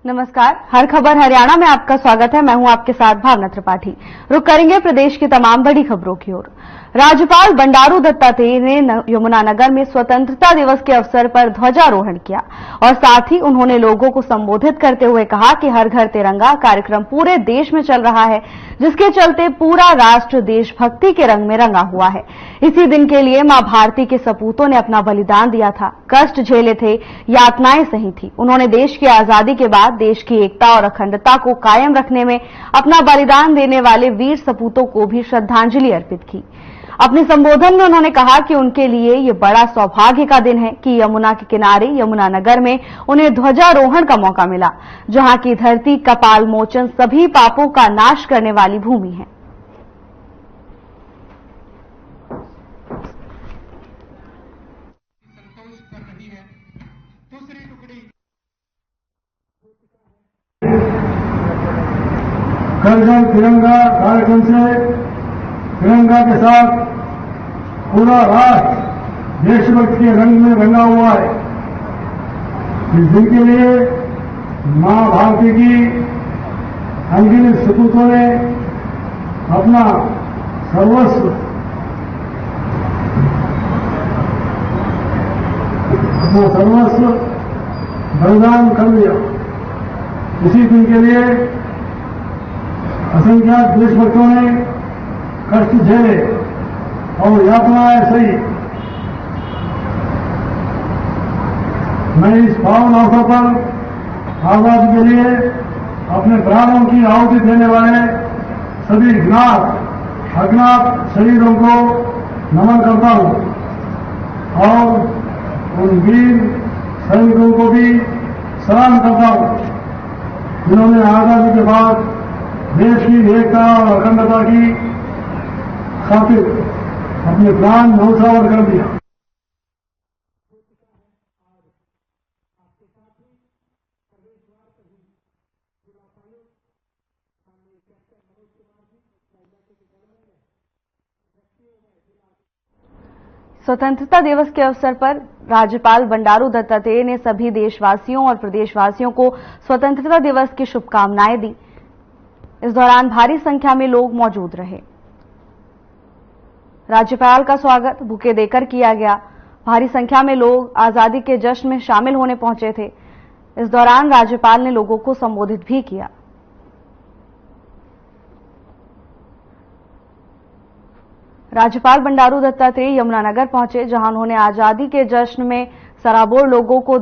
नमस्कार, हर खबर हरियाणा में आपका स्वागत है। मैं हूं आपके साथ भावना त्रिपाठी। रुक करेंगे प्रदेश की तमाम बड़ी खबरों की ओर। राज्यपाल बंडारू दत्तात्रेय ने यमुनानगर में स्वतंत्रता दिवस के अवसर पर ध्वजारोहण किया और साथ ही उन्होंने लोगों को संबोधित करते हुए कहा कि हर घर तिरंगा कार्यक्रम पूरे देश में चल रहा है, जिसके चलते पूरा राष्ट्र देशभक्ति के रंग में रंगा हुआ है। इसी दिन के लिए मां भारती के सपूतों ने अपना बलिदान दिया था, कष्ट झेले थे, यातनाएं सही थी। उन्होंने देश की आजादी के बाद देश की एकता और अखंडता को कायम रखने में अपना बलिदान देने वाले वीर सपूतों को भी श्रद्धांजलि अर्पित की। अपने संबोधन में उन्होंने कहा कि उनके लिए ये बड़ा सौभाग्य का दिन है कि यमुना के किनारे यमुनानगर में उन्हें ध्वजारोहण का मौका मिला, जहां की धरती कपाल मोचन सभी पापों का नाश करने वाली भूमि है। घर घर तिरंगा कार्यक्रम से तिरंगा के साथ पूरा राष्ट्र देशभक्ति के रंग में रंगा हुआ है। इस दिन के लिए मां भारती की अनगिनत सपूतों ने अपना सर्वस्व बलिदान कर दिया। इसी दिन के लिए असंख्यात देशभक्तों ने कष्ट झेले और यातनाएं सही। मैं इस पावन अवसर पर आजादी के लिए अपने प्राणों की आहुति देने वाले सभी ज्ञात अज्ञात शहीदों को नमन करता हूं और उन वीर सैनिकों को भी सलाम करता हूं, जिन्होंने आजादी के बाद देश की एकता और अखंडता की खातिर अपने प्राण न्यौछावर कर दिया। स्वतंत्रता दिवस के अवसर पर राज्यपाल बंडारू दत्तात्रेय ने सभी देशवासियों और प्रदेशवासियों को स्वतंत्रता दिवस की शुभकामनाएं दी। इस दौरान भारी संख्या में लोग मौजूद रहे। राज्यपाल का स्वागत बुके देकर किया गया। भारी संख्या में लोग आजादी के जश्न में शामिल होने पहुंचे थे। इस दौरान राज्यपाल ने लोगों को संबोधित भी किया। राज्यपाल बंडारू दत्तात्रेय यमुनानगर पहुंचे, जहां उन्होंने आजादी के जश्न में सराबोर लोगों को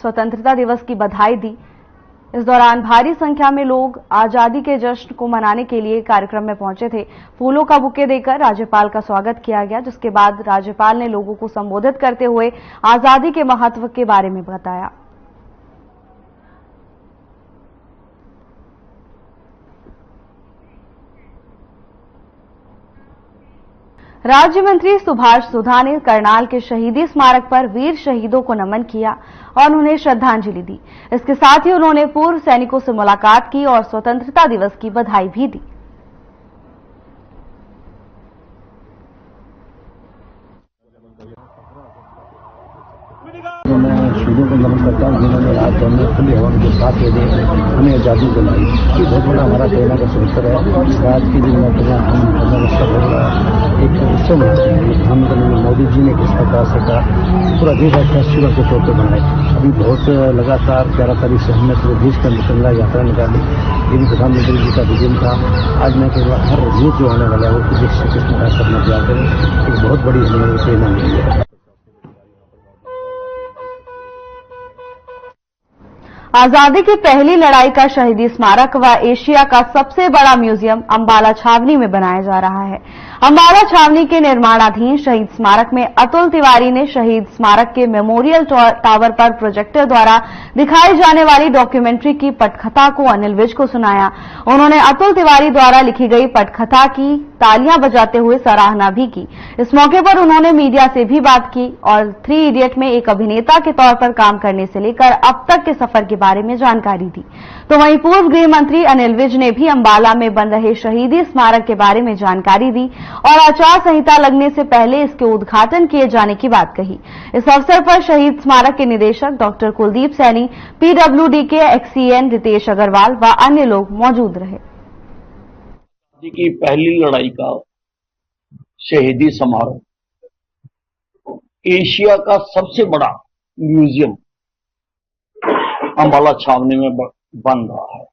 स्वतंत्रता दिवस की बधाई दी। इस दौरान भारी संख्या में लोग आजादी के जश्न को मनाने के लिए कार्यक्रम में पहुंचे थे। फूलों का बुके देकर राज्यपाल का स्वागत किया गया, जिसके बाद राज्यपाल ने लोगों को संबोधित करते हुए आजादी के महत्व के बारे में बताया। राज्य मंत्री सुभाष सुधा ने करनाल के शहीदी स्मारक पर वीर शहीदों को नमन किया और उन्हें श्रद्धांजलि दी। इसके साथ ही उन्होंने पूर्व सैनिकों से मुलाकात की और स्वतंत्रता दिवस की बधाई भी दी। मैं शहीदों को नमन करता हूँ, जिन्होंने रात में खुली हवा में साथ दे हमें आजादी दिलाई। ये बहुत बड़ा हमारा प्रेरणा का सूत्र है। आज के दिन में एक उत्सव मनाते हैं। प्रधानमंत्री मोदी जी ने किस प्रकार से कहा पूरा देश आज फेस्टिवल के तौर पर बनाए। अभी बहुत लगातार 11 तारीख से हमने पूरे देश का तिरंगा यात्रा निकाली। ये भी प्रधानमंत्री जी का विजन था। आज मैं कहूँगा हर यूथ जो आने वाला है वो देश से किस प्रकार से अपना त्याग करें, एक बहुत बड़ी हमें प्रेरणा मिली है। आजादी की पहली लड़ाई का शहीदी स्मारक व एशिया का सबसे बड़ा म्यूजियम अंबाला छावनी में बनाया जा रहा है। अंबाला छावनी के निर्माणाधीन शहीद स्मारक में अतुल तिवारी ने शहीद स्मारक के मेमोरियल टावर पर प्रोजेक्टर द्वारा दिखाई जाने वाली डॉक्यूमेंट्री की पटकथा को अनिल विज को सुनाया। उन्होंने अतुल तिवारी द्वारा लिखी गई पटकथा की तालियां बजाते हुए सराहना भी की। इस मौके पर उन्होंने मीडिया से भी बात की और 3 इडियट में एक अभिनेता के तौर पर काम करने से लेकर अब तक के सफर के बारे में जानकारी दी। तो वहीं पूर्व गृह मंत्री अनिल विज ने भी अंबाला में बन रहे शहीदी स्मारक के बारे में जानकारी दी और आचार संहिता लगने से पहले इसके उद्घाटन किए जाने की बात कही। इस अवसर पर शहीद स्मारक के निदेशक डॉक्टर कुलदीप सैनी, पीडब्ल्यूडी के एक्सीएन रितेश अग्रवाल व अन्य लोग मौजूद रहे। की पहली लड़ाई का शहीदी समारोह एशिया का सबसे बड़ा म्यूजियम अंबाला छावनी में बन रहा है।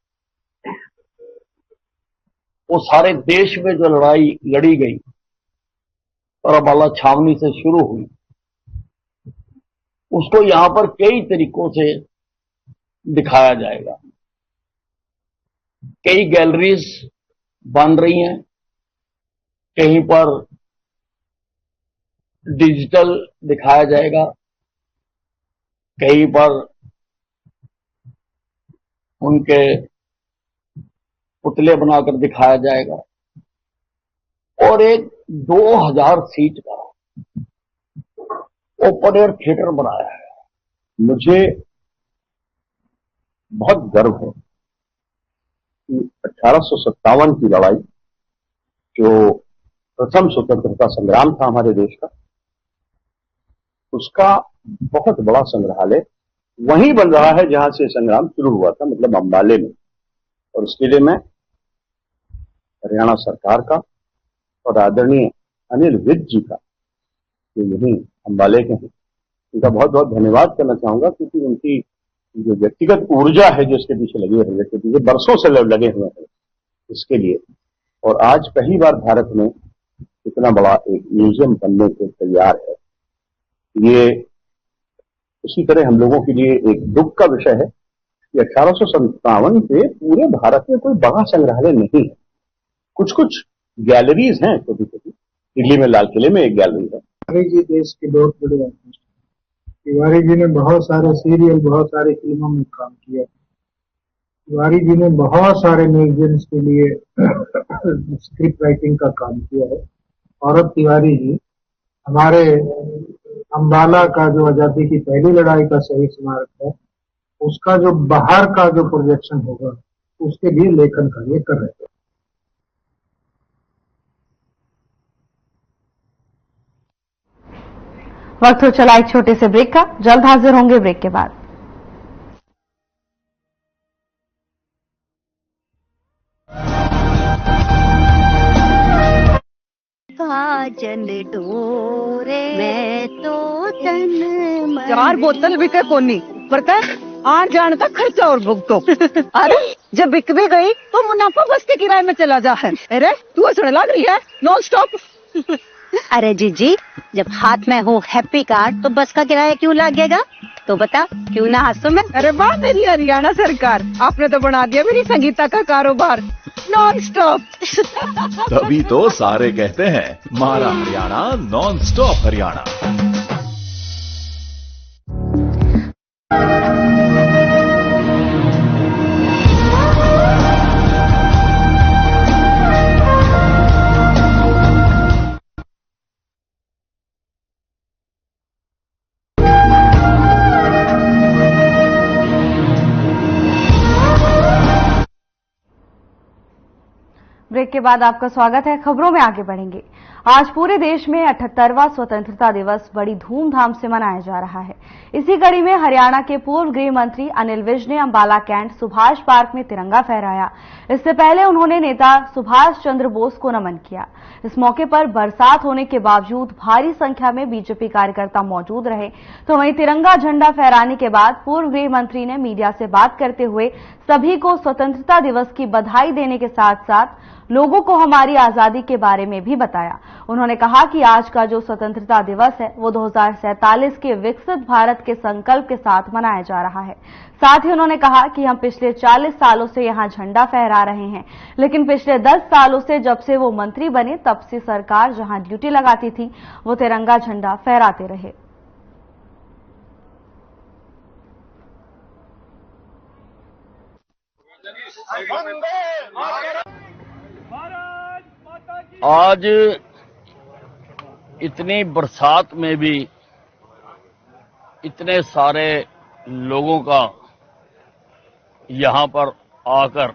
वो सारे देश में जो लड़ाई लड़ी गई और अंबाला छावनी से शुरू हुई, उसको यहां पर कई तरीकों से दिखाया जाएगा। कई गैलरीज बन रही हैं, कहीं पर डिजिटल दिखाया जाएगा, कहीं पर उनके पुतले बनाकर दिखाया जाएगा और एक 2000 सीट का ओपन एयर थिएटर बनाया है। मुझे बहुत गर्व है कि 1857 की लड़ाई, जो प्रथम स्वतंत्रता संग्राम था हमारे देश का, उसका बहुत बड़ा संग्रहालय वहीं बन रहा है जहां से संग्राम शुरू हुआ था, मतलब अंबाले में। और उसके लिए मैं हरियाणा सरकार का और आदरणीय अनिल विज जी का, जो यहीं अंबाले के हैं, उनका बहुत बहुत धन्यवाद करना चाहूंगा, क्योंकि उनकी जो व्यक्तिगत ऊर्जा है जो इसके पीछे लगी हुई है, इसके पीछे बरसों से लगे हुए हैं इसके लिए। और आज पहली बार भारत में इतना बड़ा एक म्यूजियम बनने को तैयार है। ये उसी तरह हम लोगों के लिए एक दुख का विषय है कि 1857 से पूरे भारत में कोई बड़ा संग्रहालय नहीं है। कुछ कुछ गैलरीज हैं छोटी छोटी। दिल्ली में लाल किले में एक गैलरी है। तिवारी जी देश के बहुत बड़े आर्टिस्ट। तिवारी जी ने बहुत सारे सीरियल, बहुत सारी फिल्मों में काम किया। तिवारी जी ने बहुत सारे म्यूजियम्स के लिए स्क्रिप्ट राइटिंग का काम किया है। और अब तिवारी जी हमारे अंबाला का जो आजादी की पहली लड़ाई का शहीद स्मारक है, उसका जो बाहर का जो प्रोजेक्शन होगा, उसके भी लेखन कार्य कर रहे हैं। वक्त हो चला एक छोटे से ब्रेक का, जल्द हाजिर होंगे ब्रेक के बाद। काजल डोरे मैं तो तन 4 बोतल बिके कोनी पर आठ जान तक खर्चा और भुगतो। अरे जब बिक भी गई तो मुनाफा बस के किराए में चला जा है। अरे तू हंसने लग रही है नॉन स्टॉप। अरे जीजी, जब हाथ में हो हैप्पी कार्ड तो बस का किराया क्यों लगेगा? तो बता, क्यों ना हंसो मैं। अरे वाह मेरी हरियाणा सरकार, आपने तो बना दिया मेरी संगीता का कारोबार नॉन स्टॉप। तभी तो सारे कहते हैं मारा Haryana non stop Haryana. Break के बाद आपका स्वागत है। खबरों में आगे बढ़ेंगे। आज पूरे देश में 78वां स्वतंत्रता दिवस बड़ी धूमधाम से मनाया जा रहा है। इसी कड़ी में हरियाणा के पूर्व गृह मंत्री अनिल विज ने अंबाला कैंट सुभाष पार्क में तिरंगा फहराया। इससे पहले उन्होंने नेता सुभाष चंद्र बोस को नमन किया। इस मौके पर बरसात होने के बावजूद भारी संख्या में बीजेपी कार्यकर्ता मौजूद रहे। तो वहीं तिरंगा झंडा फहराने के बाद पूर्व गृह मंत्री ने मीडिया से बात करते हुए सभी को स्वतंत्रता दिवस की बधाई देने के साथ साथ लोगों को हमारी आजादी के बारे में भी बताया। उन्होंने कहा कि आज का जो स्वतंत्रता दिवस है वो 2047 के विकसित भारत के संकल्प के साथ मनाया जा रहा है। साथ ही उन्होंने कहा कि हम पिछले 40 सालों से यहां झंडा फहरा रहे हैं, लेकिन पिछले 10 सालों से जब से वो मंत्री बने तब से सरकार जहां ड्यूटी लगाती थी वो तिरंगा झंडा फहराते रहे। भारत माता की आज इतनी बरसात में भी इतने सारे लोगों का यहां पर आकर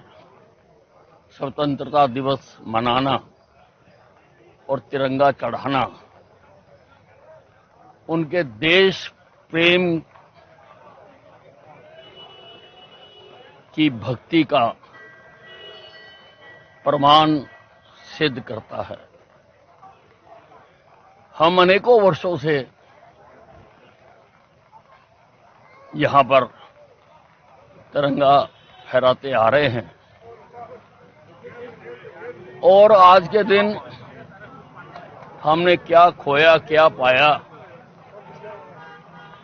स्वतंत्रता दिवस मनाना और तिरंगा चढ़ाना उनके देश प्रेम की भक्ति का प्रमाण सिद्ध करता है। हम अनेकों वर्षों से यहां पर तिरंगा फहराते आ रहे हैं और आज के दिन हमने क्या खोया, क्या पाया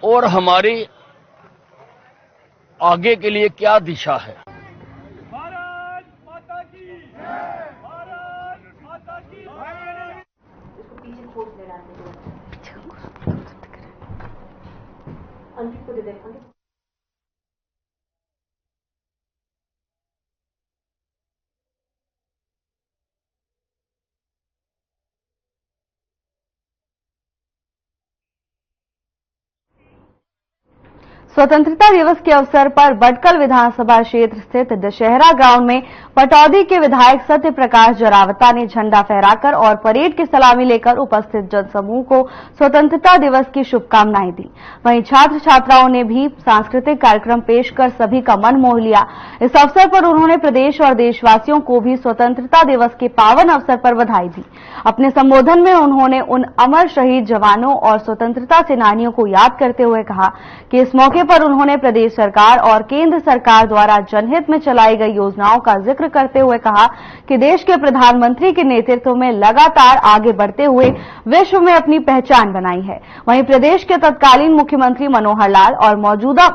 और हमारी आगे के लिए क्या दिशा है। भारत माता की जय, भारत माता की जय। अंकित को दे दे। स्वतंत्रता दिवस के अवसर पर बटकल विधानसभा क्षेत्र स्थित दशहरा ग्राउंड में पटौदी के विधायक सत्य प्रकाश जरावता ने झंडा फहराकर और परेड की सलामी लेकर उपस्थित जनसमूह को स्वतंत्रता दिवस की शुभकामनाएं दी। वहीं छात्र छात्राओं ने भी सांस्कृतिक कार्यक्रम पेश कर सभी का मन मोह लिया। इस अवसर पर उन्होंने प्रदेश और देशवासियों को भी स्वतंत्रता दिवस के पावन अवसर पर बधाई दी। अपने संबोधन में उन्होंने उन अमर शहीद जवानों और स्वतंत्रता सेनानियों को याद करते हुए कहा कि इस मौके पर उन्होंने प्रदेश सरकार और केंद्र सरकार द्वारा जनहित में चलाई गई योजनाओं का जिक्र करते हुए कहा कि देश के प्रधानमंत्री के नेतृत्व में लगातार आगे बढ़ते हुए विश्व में अपनी पहचान बनाई है। वहीं प्रदेश के तत्कालीन मुख्यमंत्री मनोहर लाल और मौजूदा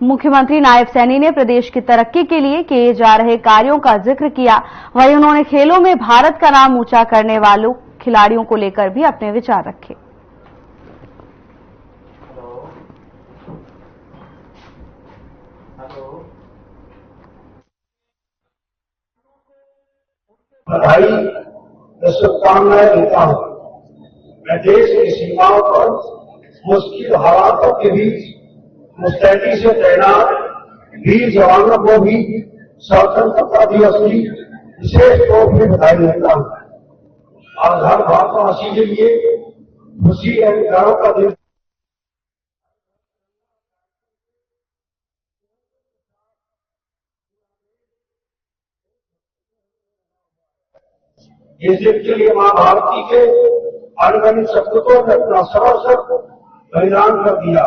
मुख्यमंत्री नायब सैनी ने प्रदेश की तरक्की के लिए किए जा रहे कार्यों का जिक्र किया। वहीं उन्होंने खेलों में भारत का नाम ऊंचा करने वालों खिलाड़ियों को लेकर भी अपने विचार रखे। बधाई व शुभकामनाएं देता हूं। मैं देश की सीमाओं पर मुश्किल हालातों के बीच मुस्तैदी से तैनात वीर जवानों को भी स्वतंत्रता दिवस की विशेष तौर पर बधाई देता हूं। आज हर भारतवासी के लिए खुशी एवं गर्व का दिन। इस दिन के लिए मां भारती के अनगिनत सपूतों ने अपना सर्वस्व बलिदान कर दिया।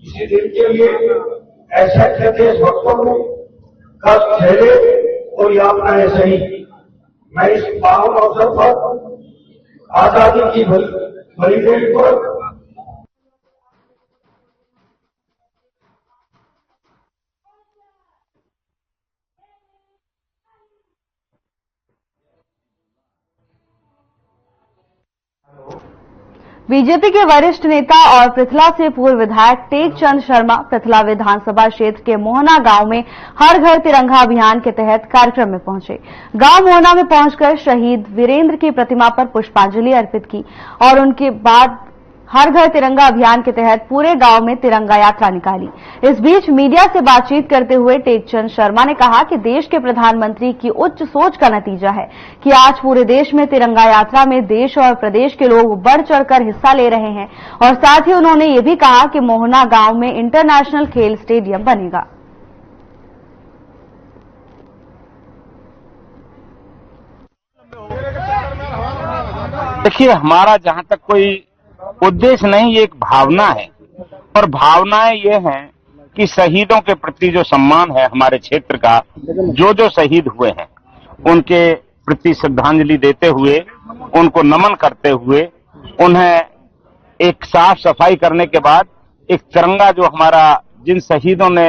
इसी दिन के लिए ऐसे देशभक्तों ने कष्ट झेले और यातनाएं सही। मैं इस पावन अवसर पर आजादी की बलिदान पर बीजेपी के वरिष्ठ नेता और पृथला से पूर्व विधायक टेकचंद शर्मा पृथला विधानसभा क्षेत्र के मोहना गांव में हर घर तिरंगा अभियान के तहत कार्यक्रम में पहुंचे। गांव मोहना में पहुंचकर शहीद वीरेंद्र की प्रतिमा पर पुष्पांजलि अर्पित की और उनके बाद हर घर तिरंगा अभियान के तहत पूरे गांव में तिरंगा यात्रा निकाली। इस बीच मीडिया से बातचीत करते हुए टेकचंद शर्मा ने कहा कि देश के प्रधानमंत्री की उच्च सोच का नतीजा है कि आज पूरे देश में तिरंगा यात्रा में देश और प्रदेश के लोग बढ़ चढ़कर हिस्सा ले रहे हैं और साथ ही उन्होंने ये भी कहा कि मोहना गांव में इंटरनेशनल खेल स्टेडियम बनेगा। देखिए, हमारा जहां तक कोई उद्देश्य नहीं, ये एक भावना है और भावनाएं ये हैं कि शहीदों के प्रति जो सम्मान है हमारे क्षेत्र का, जो शहीद हुए हैं उनके प्रति श्रद्धांजलि देते हुए, उनको नमन करते हुए, उन्हें एक साफ सफाई करने के बाद एक तिरंगा जो हमारा जिन शहीदों ने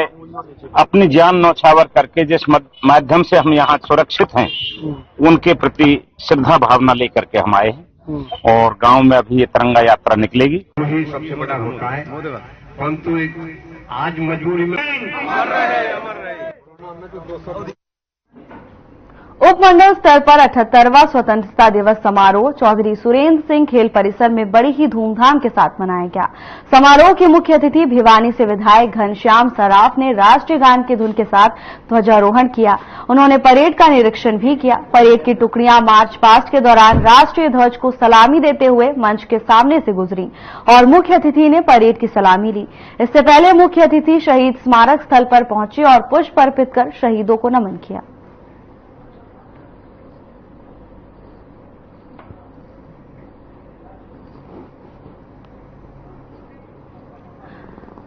अपनी जान न्यौछावर करके जिस माध्यम से हम यहाँ सुरक्षित हैं, उनके प्रति श्रद्धा भावना लेकर के हम आए हैं और गांव में अभी ये तिरंगा यात्रा निकलेगी। ही सबसे बड़ा होता है, परंतु आज मजबूरी में उपमंडल स्तर पर 78वां स्वतंत्रता दिवस समारोह चौधरी सुरेंद्र सिंह खेल परिसर में बड़ी ही धूमधाम के साथ मनाया गया। समारोह के मुख्य अतिथि भिवानी से विधायक घनश्याम सराफ ने राष्ट्रीय गान की धुन के साथ ध्वजारोहण किया। उन्होंने परेड का निरीक्षण भी किया। परेड की टुकड़ियां मार्च पास्ट के दौरान राष्ट्रीय ध्वज को सलामी देते हुए मंच के सामने से गुजरी और मुख्य अतिथि ने परेड की सलामी ली। इससे पहले मुख्य अतिथि शहीद स्मारक स्थल पर पहुंचे और पुष्प अर्पित कर शहीदों को नमन किया।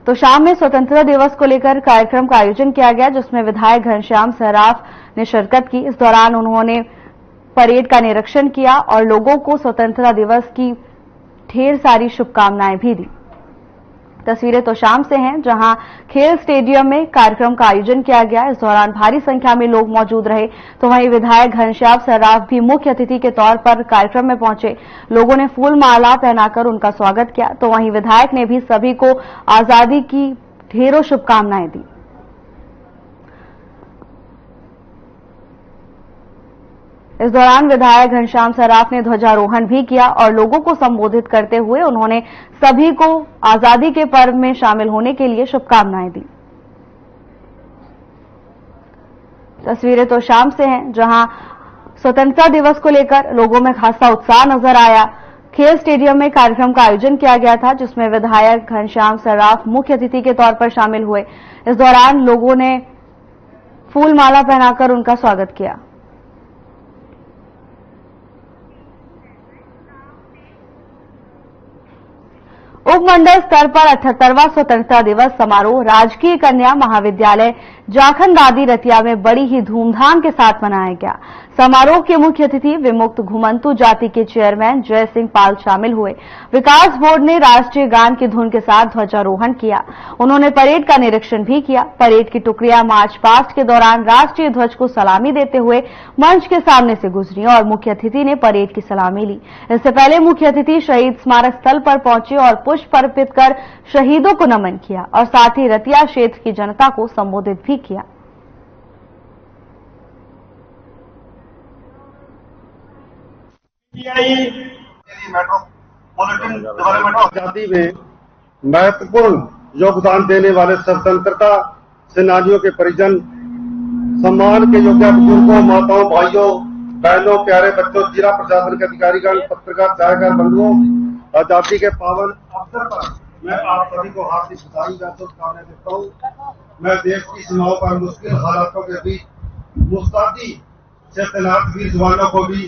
तो शाम में स्वतंत्रता दिवस को लेकर कार्यक्रम का आयोजन किया गया, जिसमें विधायक घनश्याम सराफ ने शिरकत की। इस दौरान उन्होंने परेड का निरीक्षण किया और लोगों को स्वतंत्रता दिवस की ढेर सारी शुभकामनाएं भी दी। तस्वीरें तो शाम से हैं, जहां खेल स्टेडियम में कार्यक्रम का आयोजन किया गया। इस दौरान भारी संख्या में लोग मौजूद रहे। तो वहीं विधायक घनश्याम सराफ भी मुख्य अतिथि के तौर पर कार्यक्रम में पहुंचे। लोगों ने फूल माला पहनाकर उनका स्वागत किया। तो वहीं विधायक ने भी सभी को आजादी की ढेरों शुभकामनाएं दी। इस दौरान विधायक घनश्याम सराफ ने ध्वजारोहण भी किया और लोगों को संबोधित करते हुए उन्होंने सभी को आजादी के पर्व में शामिल होने के लिए शुभकामनाएं दी। तस्वीरें तो शाम से हैं, जहां स्वतंत्रता दिवस को लेकर लोगों में खासा उत्साह नजर आया। खेल स्टेडियम में कार्यक्रम का आयोजन किया गया था, जिसमें विधायक घनश्याम सराफ मुख्य अतिथि के तौर पर शामिल हुए। इस दौरान लोगों ने फूल माला पहनाकर उनका स्वागत किया। उपमंडल स्तर पर 78वां स्वतंत्रता दिवस समारोह राजकीय कन्या महाविद्यालय जाखनदादी रतिया में बड़ी ही धूमधाम के साथ मनाया गया। समारोह के मुख्य अतिथि विमुक्त घुमंतु जाति के चेयरमैन जय सिंह पाल शामिल हुए। विकास बोर्ड ने राष्ट्रीय गान की धुन के साथ ध्वजारोहण किया। उन्होंने परेड का निरीक्षण भी किया। परेड की टुकड़ियां मार्च पास्ट के दौरान राष्ट्रीय ध्वज को सलामी देते हुए मंच के सामने से गुजरी और मुख्य अतिथि ने परेड की सलामी ली। इससे पहले मुख्य अतिथि शहीद स्मारक स्थल पर पहुंचे और पुष्प अर्पित कर शहीदों को नमन किया और साथ ही रतिया क्षेत्र की जनता को संबोधित भी किया। आजादी में महत्वपूर्ण योगदान देने वाले स्वतंत्रता सेनानियों के परिजन, सम्मान के योग्य बुजुर्गों, माताओं, भाइयों, बहनों, प्यारे बच्चों, जिला प्रशासन के अधिकारीगण, पत्रकार, चाहकार बंधुओं, आजादी के पावन अवसर पर मैं आप सभी को हार्दिक बधाई व शुभकामनाएं देता हूँ। मैं देश की सीमाओं पर मुश्किल हालातों के बीच मुस्तैदी से तैनात वीर जवानों को भी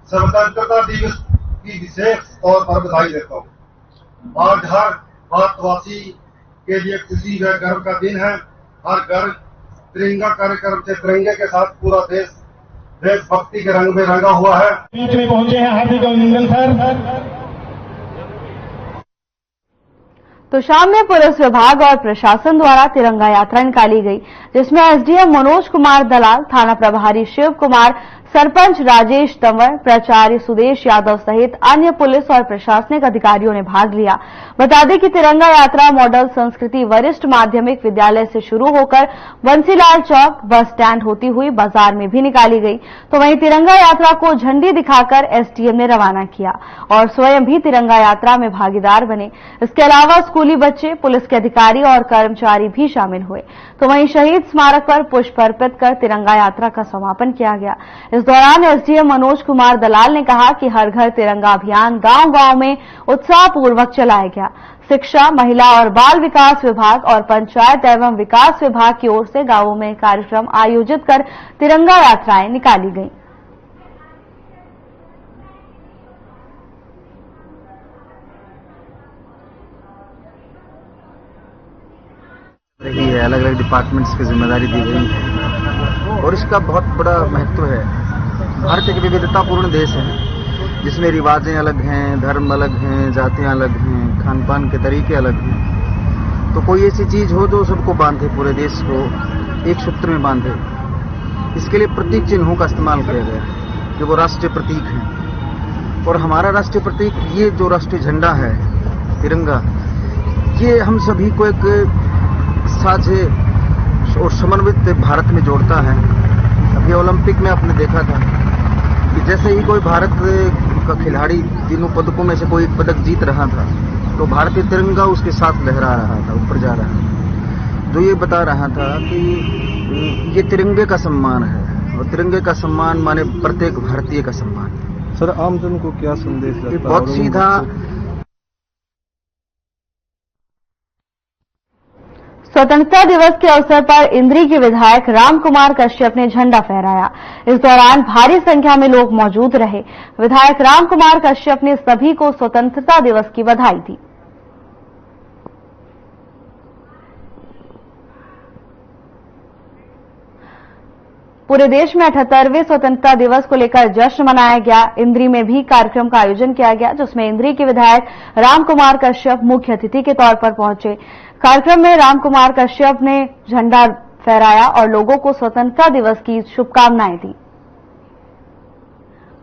स्वतंत्रता दिवस की विशेष तौर पर बधाई देता हूँ। आज हर भारतवासी के लिए खुशी व गर्व का दिन है। हर घर तिरंगा कार्यक्रम से तिरंगे के साथ पूरा देश देशभक्ति के रंग में रंगा हुआ है। बीच में पहुंचे हैं हार्दिक अभिनंदन सर। तो शाम में पुलिस विभाग और प्रशासन द्वारा तिरंगा यात्रा निकाली गई, जिसमें एसडीएम मनोज कुमार दलाल, थाना प्रभारी शिव कुमार, सरपंच राजेश तंवर, प्राचार्य सुदेश यादव सहित अन्य पुलिस और प्रशासनिक अधिकारियों ने भाग लिया। बता दें कि तिरंगा यात्रा मॉडल संस्कृति वरिष्ठ माध्यमिक विद्यालय से शुरू होकर बंसीलाल चौक, बस स्टैंड होती हुई बाजार में भी निकाली गई। तो वहीं तिरंगा यात्रा को झंडी दिखाकर एसडीएम ने रवाना किया और स्वयं भी तिरंगा यात्रा में भागीदार बने। इसके अलावा स्कूली बच्चे, पुलिस के अधिकारी और कर्मचारी भी शामिल हुए। तो वहीं शहीद स्मारक पर पुष्प अर्पित कर तिरंगा यात्रा का समापन किया गया। इस दौरान एसडीएम मनोज कुमार दलाल ने कहा कि हर घर तिरंगा अभियान गांव-गांव में उत्साहपूर्वक चलाया गया। शिक्षा, महिला और बाल विकास विभाग और पंचायत एवं विकास विभाग की ओर से गांवों में कार्यक्रम आयोजित कर तिरंगा यात्राएं निकाली गईं। रही है, अलग अलग डिपार्टमेंट्स की जिम्मेदारी दी गई है और इसका बहुत बड़ा महत्व है। भारत एक विविधतापूर्ण देश है, जिसमें रिवाजें अलग हैं, धर्म अलग हैं, जातियां अलग हैं, खान पान के तरीके अलग हैं। तो कोई ऐसी चीज हो जो सबको बांधे, पूरे देश को एक सूत्र में बांधे, इसके लिए प्रतीक चिन्हों का इस्तेमाल किया गया है, जो वो राष्ट्रीय प्रतीक हैं। और हमारा राष्ट्रीय प्रतीक ये जो राष्ट्रीय झंडा है तिरंगा, ये हम सभी को एक साझे और समन्वित भारत में जोड़ता है। अभी ओलंपिक में आपने देखा था कि जैसे ही कोई भारत का खिलाड़ी तीनों पदकों में से कोई एक पदक जीत रहा था तो भारतीय तिरंगा उसके साथ लहरा रहा था, ऊपर जा रहा था, जो ये बता रहा था कि ये तिरंगे का सम्मान है और तिरंगे का सम्मान माने प्रत्येक भारतीय का सम्मान है। सर, आमजन को क्या संदेश देता है? बहुत सीधा। स्वतंत्रता दिवस के अवसर पर इंद्री के विधायक रामकुमार कश्यप ने झंडा फहराया। इस दौरान भारी संख्या में लोग मौजूद रहे। विधायक रामकुमार कश्यप ने सभी को स्वतंत्रता दिवस की बधाई दी। पूरे देश में 78वें स्वतंत्रता दिवस को लेकर जश्न मनाया गया। इंद्री में भी कार्यक्रम का आयोजन किया गया, जिसमें इंद्री के विधायक रामकुमार कश्यप मुख्य अतिथि के तौर पर पहुंचे। कार्यक्रम में रामकुमार कश्यप ने झंडा फहराया और लोगों को स्वतंत्रता दिवस की शुभकामनाएं दी।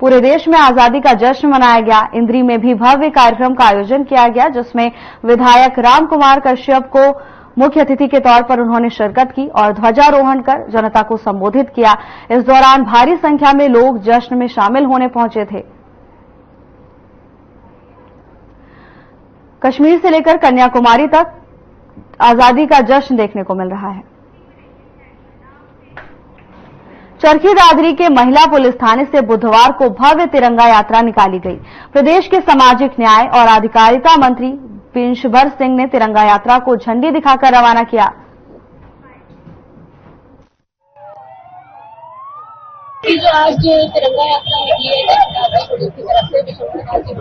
पूरे देश में आजादी का जश्न मनाया गया। इंद्री में भी भव्य कार्यक्रम का आयोजन किया गया, जिसमें विधायक रामकुमार कश्यप को मुख्य अतिथि के तौर पर उन्होंने शिरकत की और ध्वजारोहण कर जनता को संबोधित किया। इस दौरान भारी संख्या में लोग जश्न में शामिल होने पहुंचे थे। कश्मीर से लेकर कन्याकुमारी तक आजादी का जश्न देखने को मिल रहा है। चरखी दादरी के महिला पुलिस थाने से बुधवार को भव्य तिरंगा यात्रा निकाली गई। प्रदेश के सामाजिक न्याय और अधिकारिता मंत्री पिंशभर सिंह ने तिरंगा यात्रा को झंडी दिखाकर रवाना किया। जो आज तिरंगा यात्रा निकली है पुलिस की तरफ से विश्व प्रकार की के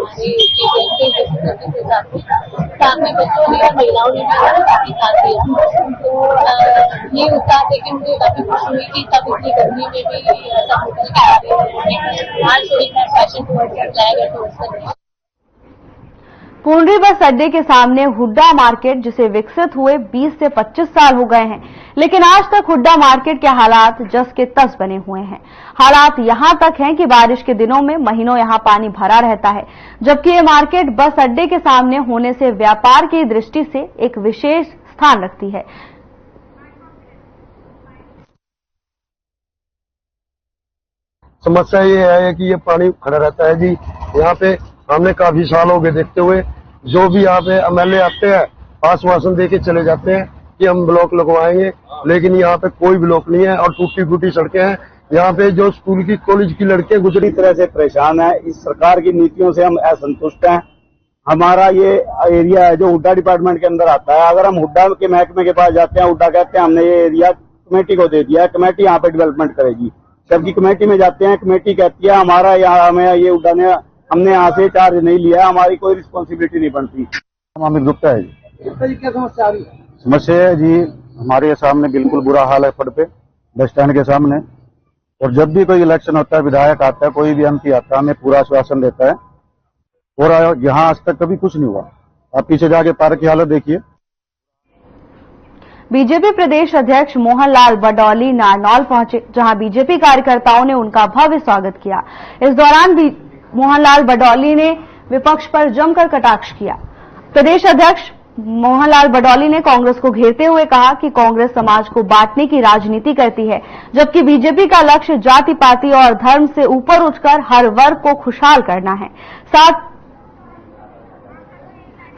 साथ में बच्चों ने और महिलाओं ने भी काफी साथ दिया। तो ये उत्साह देखे मुझे काफी खुशी हुई कि तब इतनी गर्मी में भी आज थोड़ी फैशन जाया गया तो पुंडरी बस अड्डे के सामने हुड्डा मार्केट जिसे विकसित हुए 20 से 25 साल हो गए हैं, लेकिन आज तक हुड्डा मार्केट के हालात जस के तस बने हुए हैं। हालात यहां तक हैं कि बारिश के दिनों में महीनों यहां पानी भरा रहता है, जबकि ये मार्केट बस अड्डे के सामने होने से व्यापार की दृष्टि से एक विशेष स्थान रखती है। समस्या ये है कि ये पानी खड़ा रहता है जी। यहाँ पे हमने काफी साल हो गए देखते हुए, जो भी यहाँ पे एमएलए आते हैं आश्वासन देके चले जाते हैं कि हम ब्लॉक लगवाएंगे, लेकिन यहाँ पे कोई ब्लॉक नहीं है और टूटी फूटी सड़कें हैं। यहाँ पे जो स्कूल की कॉलेज की लड़कियां गुजरी तरह से परेशान है। इस सरकार की नीतियों से हम असंतुष्ट हैं। हमारा ये एरिया है जो हुड्डा डिपार्टमेंट के अंदर आता है। अगर हम हुड्डा के महकमे के पास जाते हैं, हुड्डा कहते हैं हमने ये एरिया कमेटी को दे दिया है, कमेटी यहाँ पे डेवलपमेंट करेगी। जबकि कमेटी में जाते हैं, कमेटी कहती है हमारा यहाँ हमें ये हुड्डा ने हमने यहाँ से चार्ज नहीं लिया, हमारी कोई रिस्पॉन्सिबिलिटी नहीं बनती। अमित गुप्ता है जी। क्या समस्या आ रही है? समस्या है जी, हमारे सामने बिल्कुल बुरा हाल है फड़ पे बस स्टैंड के सामने। और जब भी कोई इलेक्शन होता है, विधायक आता है, कोई भी एमपी आता है, हमें पूरा आश्वासन देता है और यहाँ आज तक कभी कुछ नहीं हुआ। आप पीछे जाके पार्क की हालत देखिए। बीजेपी प्रदेश अध्यक्ष मोहनलाल बडौली नारनौल पहुंचे, जहां बीजेपी कार्यकर्ताओं ने उनका भव्य स्वागत किया। इस दौरान भी मोहनलाल बडौली ने विपक्ष पर जमकर कटाक्ष किया। प्रदेश अध्यक्ष मोहनलाल बडौली ने कांग्रेस को घेरते हुए कहा कि कांग्रेस समाज को बांटने की राजनीति करती है, जबकि बीजेपी का लक्ष्य जाति पाति और धर्म से ऊपर उठकर हर वर्ग को खुशहाल करना है।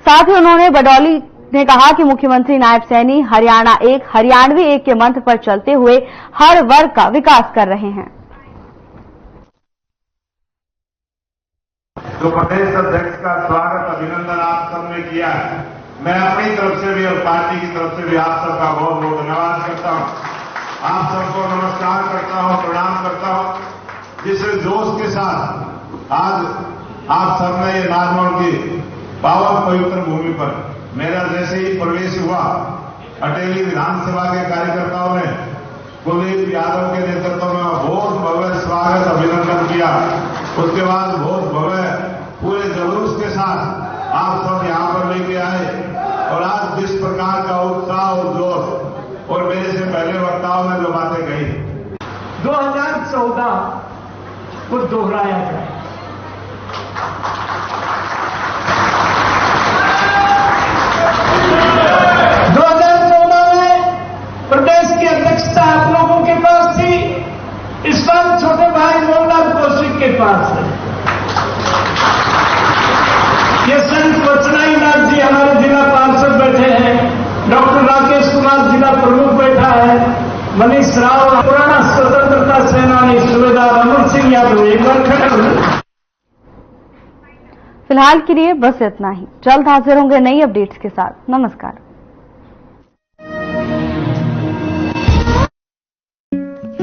साथ ही उन्होंने बडौली ने कहा कि मुख्यमंत्री नायब सैनी हरियाणा एक हरियाणवी एक के मंत्र पर चलते हुए हर वर्ग का विकास कर रहे हैं। जो प्रदेश अध्यक्ष का स्वागत अभिनंदन आप सबने किया है, मैं अपनी तरफ से भी और पार्टी की तरफ से भी आप सबका बहुत बहुत धन्यवाद करता हूं। आप सबको नमस्कार करता हूं, प्रणाम करता हूं। जिस जोश के साथ आज आप सबने ये नारनौल की पावन पवित्र भूमि पर मेरा जैसे ही प्रवेश हुआ, अटेली विधानसभा के कार्यकर्ताओं ने कुलदीप यादव के नेतृत्व में बहुत भव्य स्वागत अभिनंदन किया। उसके बाद बहुत भव्य पूरे जुलूस के साथ आप सब यहाँ पर लेके आए और आज जिस प्रकार का उत्साह और जोश और मेरे से पहले वक्ताओं ने जो बातें कही 2014 को दोहराया जाए। 2014 में प्रदेश की अध्यक्षता आप लोगों के पास थी। बैठे हैं, डॉक्टर राकेश कुमार जिला प्रमुख बैठा है, मनीष राव पुराना स्वतंत्रता सेनानी सूबेदार अमर सिंह यादव एक बार खड़े हो। फिलहाल के लिए बस इतना ही। जल्द हाजिर होंगे नई अपडेट्स के साथ। नमस्कार।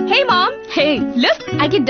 Hey mom, hey, look, I can